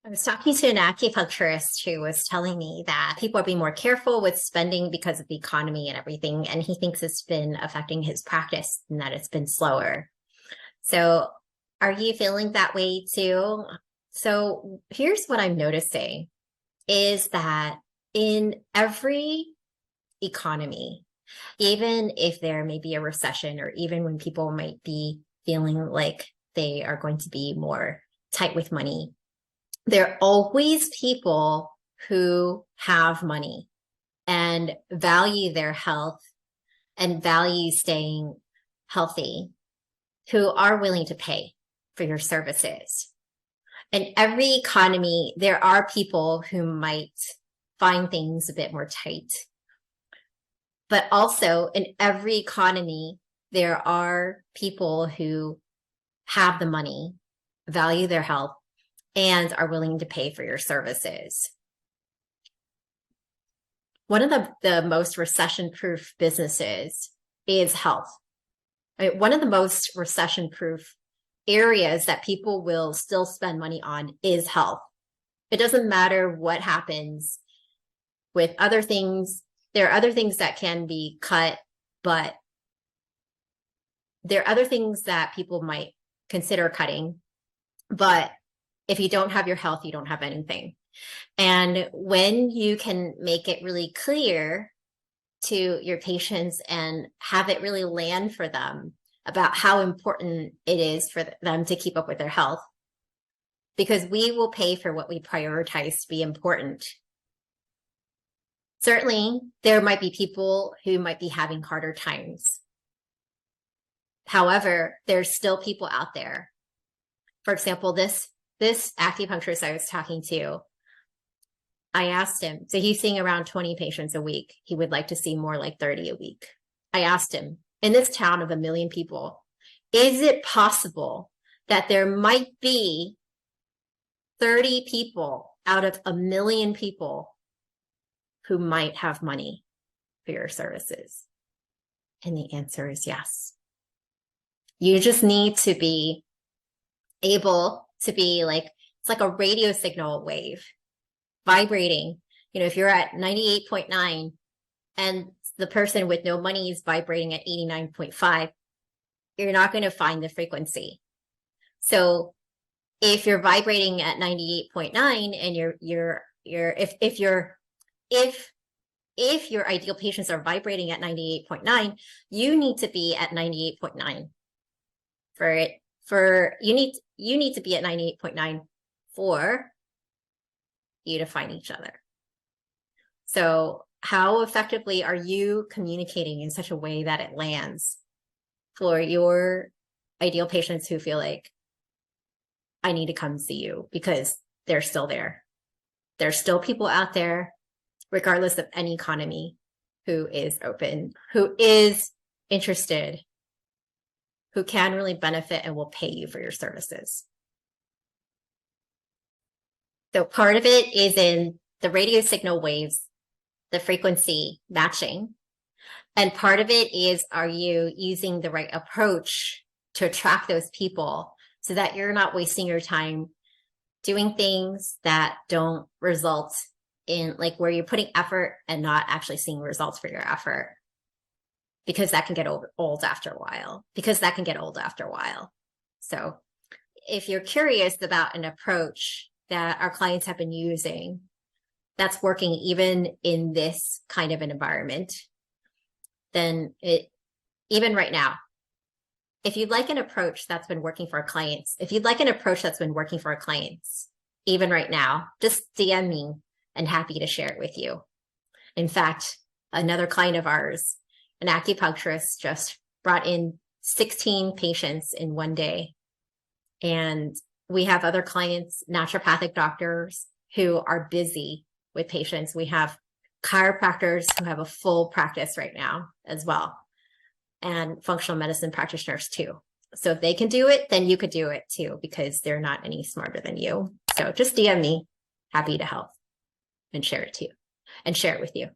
I was talking to an acupuncturist who was telling me that people are being more careful with spending because of the economy and everything. And he thinks it's been affecting his practice and that it's been slower. So are you feeling that way too? So here's what I'm noticing is that in every economy, even if there may be a recession or even when people might be feeling like they are going to be more tight with money, there are always people who have money and value their health and value staying healthy, who are willing to pay for your services. In every economy, there are people who might find things a bit more tight. But also in every economy, there are people who have the money, value their health, and are willing to pay for your services. One of the most recession-proof businesses is health. I mean, one of the most recession-proof areas that people will still spend money on is health. It doesn't matter what happens with other things. There are other things that can be cut, but there are other things that people might consider cutting. But if you don't have your health, you don't have anything. And when you can make it really clear to your patients and have it really land for them about how important it is for them to keep up with their health, because we will pay for what we prioritize to be important. Certainly, there might be people who might be having harder times. However, there's still people out there. For example, this acupuncturist I was talking to, I asked him, so he's seeing around 20 patients a week. He would like to see more like 30 a week. I asked him, in this town of 1 million people, is it possible that there might be 30 people out of 1 million people who might have money for your services? And the answer is yes. You just need to be able to be like, it's like a radio signal wave vibrating. You know, if you're at 98.9 and the person with no money is vibrating at 89.5, you're not going to find the frequency. So if you're vibrating at 98.9 and if your ideal patients are vibrating at 98.9, you need to be at 98.9 you need to be at 98.9 for you to find each other. So how effectively are you communicating in such a way that it lands for your ideal patients who feel like, I need to come see you, because they're still there. There's still people out there, regardless of any economy, who is open, who is interested, who can really benefit and will pay you for your services. So part of it is in the radio signal waves, the frequency matching. And part of it is, are you using the right approach to attract those people so that you're not wasting your time doing things that don't result in, like, where you're putting effort and not actually seeing results for your effort, because that can get old after a while, So if you're curious about an approach that our clients have been using that's working even in this kind of an environment, then even right now, if you'd like an approach that's been working for our clients, even right now, just DM me and happy to share it with you. In fact, another client of ours, an acupuncturist, just brought in 16 patients in one day. And we have other clients, naturopathic doctors who are busy with patients. We have chiropractors who have a full practice right now as well, and functional medicine practitioners too. So if they can do it, then you could do it too, because they're not any smarter than you. So just DM me, happy to help and share it with you.